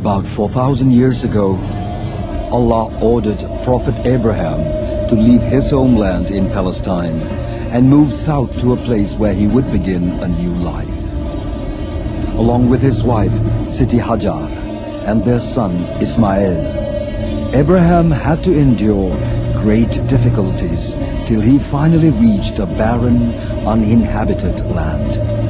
About 4,000 years ago, Allah ordered Prophet Abraham to leave his homeland in Palestine and move south to a place where he would begin a new life. Along with his wife, Siti Hajar, and their son, Ismail, Abraham had to endure great difficulties till he finally reached a barren, uninhabited land.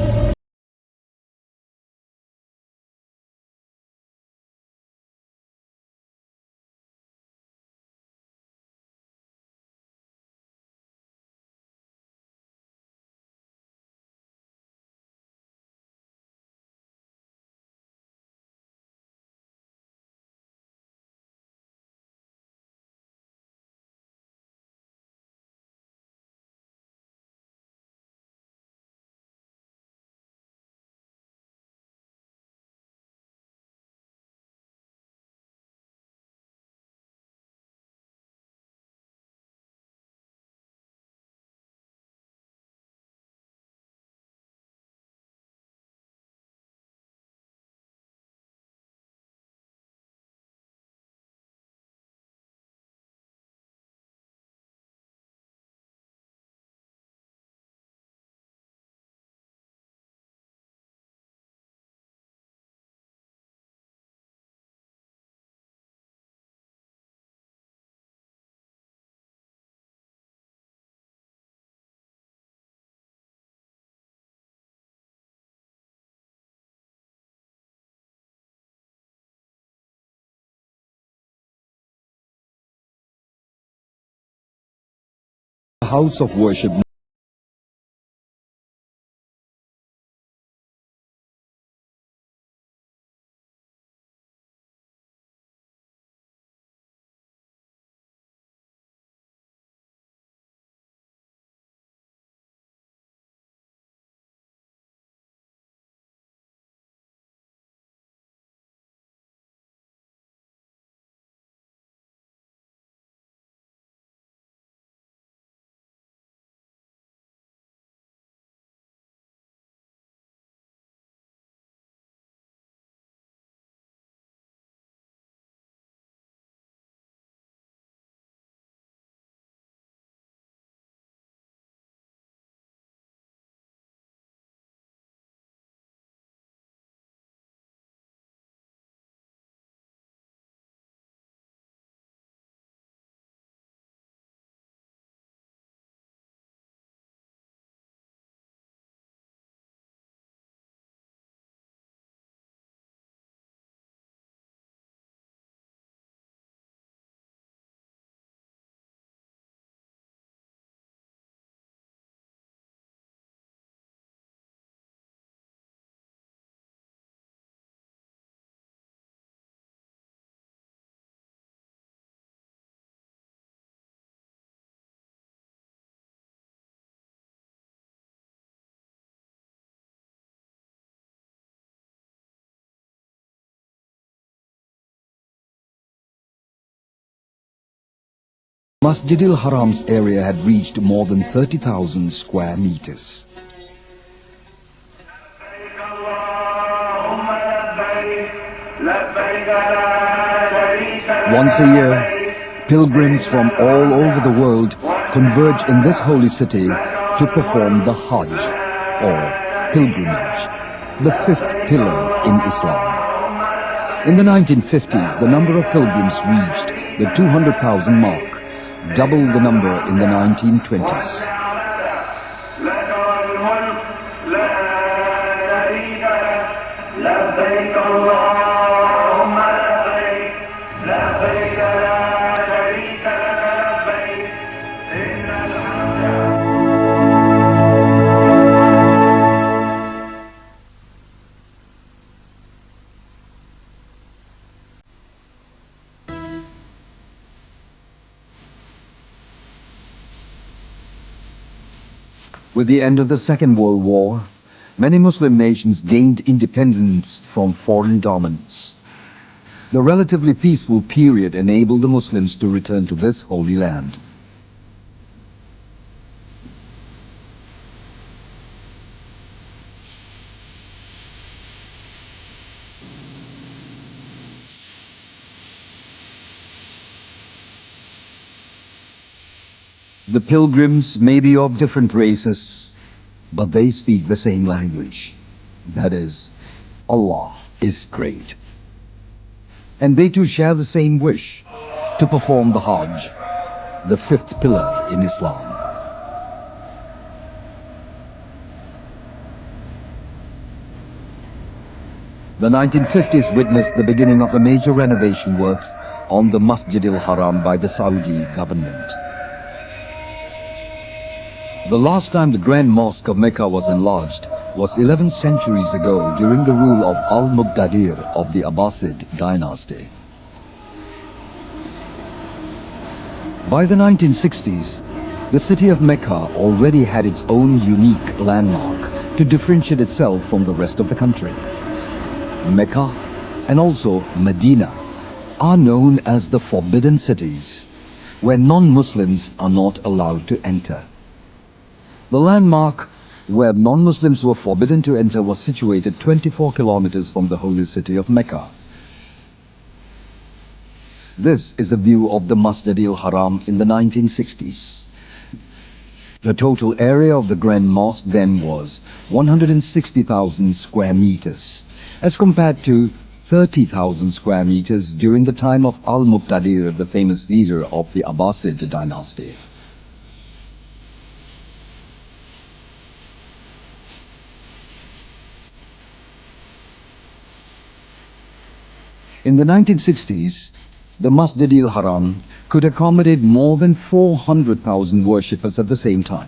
The house of worship Masjid al-Haram's area had reached more than 30,000 square meters. Once a year, pilgrims from all over the world converge in this holy city to perform the Hajj, or pilgrimage, the fifth pillar in Islam. In the 1950s, the number of pilgrims reached the 200,000 mark, double the number in the 1920s. With the end of the Second World War, many Muslim nations gained independence from foreign dominance. The relatively peaceful period enabled the Muslims to return to this holy land. The pilgrims may be of different races, but they speak the same language. That is, Allah is great. And they too share the same wish to perform the Hajj, the fifth pillar in Islam. The 1950s witnessed the beginning of the major renovation works on the Masjid al-Haram by the Saudi government. The last time the Grand Mosque of Mecca was enlarged was 11 centuries ago during the rule of Al-Muqtadir of the Abbasid dynasty. By the 1960s, the city of Mecca already had its own unique landmark to differentiate itself from the rest of the country. Mecca and also Medina are known as the forbidden cities, where non-Muslims are not allowed to enter. The landmark where non-Muslims were forbidden to enter was situated 24 kilometers from the holy city of Mecca. This is a view of the Masjid al-Haram in the 1960s. The total area of the Grand Mosque then was 160,000 square meters, as compared to 30,000 square meters during the time of Al-Muqtadir, the famous leader of the Abbasid dynasty. In the 1960s, the Masjid al-Haram could accommodate more than 400,000 worshippers at the same time.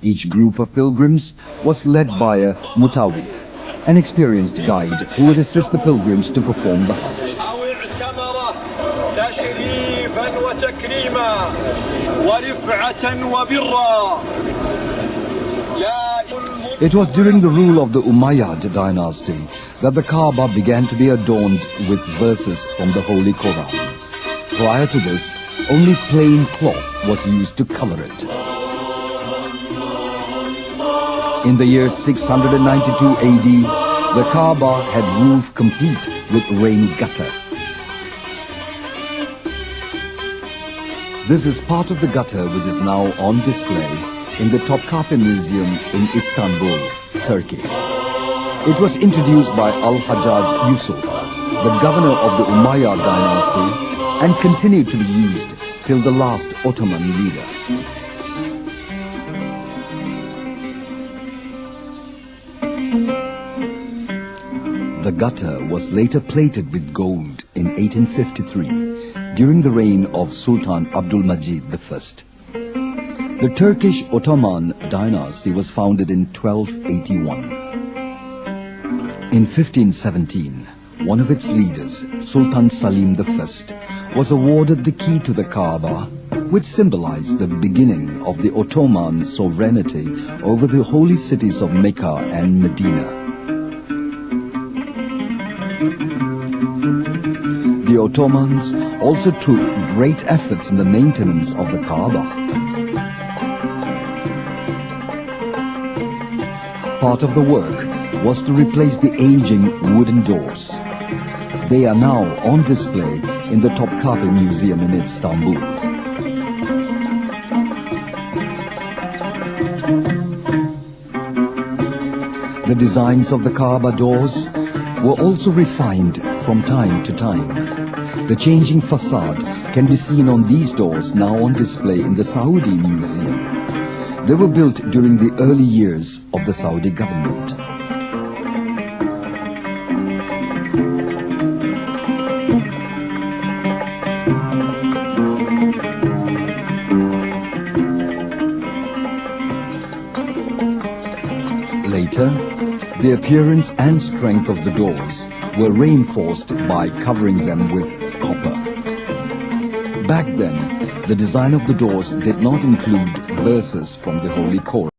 Each group of pilgrims was led by a mutawif, an experienced guide who would assist the pilgrims to perform the Hajj. It was during the rule of the Umayyad dynasty that the Kaaba began to be adorned with verses from the Holy Quran. Prior to this, only plain cloth was used to cover it. In the year 692 AD, the Kaaba had roof complete with rain gutter. This is part of the gutter which is now on display in the Topkapi Museum in Istanbul, Turkey. It was introduced by Al-Hajjaj Yusuf, the governor of the Umayyad dynasty, and continued to be used till the last Ottoman leader. The gutter was later plated with gold in 1853 during the reign of Sultan Abdul Majid I. The Turkish Ottoman dynasty was founded in 1281. In 1517, one of its leaders, Sultan Salim I, was awarded the key to the Kaaba, which symbolized the beginning of the Ottoman sovereignty over the holy cities of Mecca and Medina. The Ottomans also took great efforts in the maintenance of the Kaaba. Part of the work was to replace the aging wooden doors. They are now on display in the Topkapi Museum in Istanbul. The designs of the Kaaba doors were also refined from time to time. The changing facade can be seen on these doors now on display in the Saudi Museum. They were built during the early years of the Saudi government. Later, the appearance and strength of the doors were reinforced by covering them with copper. Back then, the design of the doors did not include verses from the Holy Quran.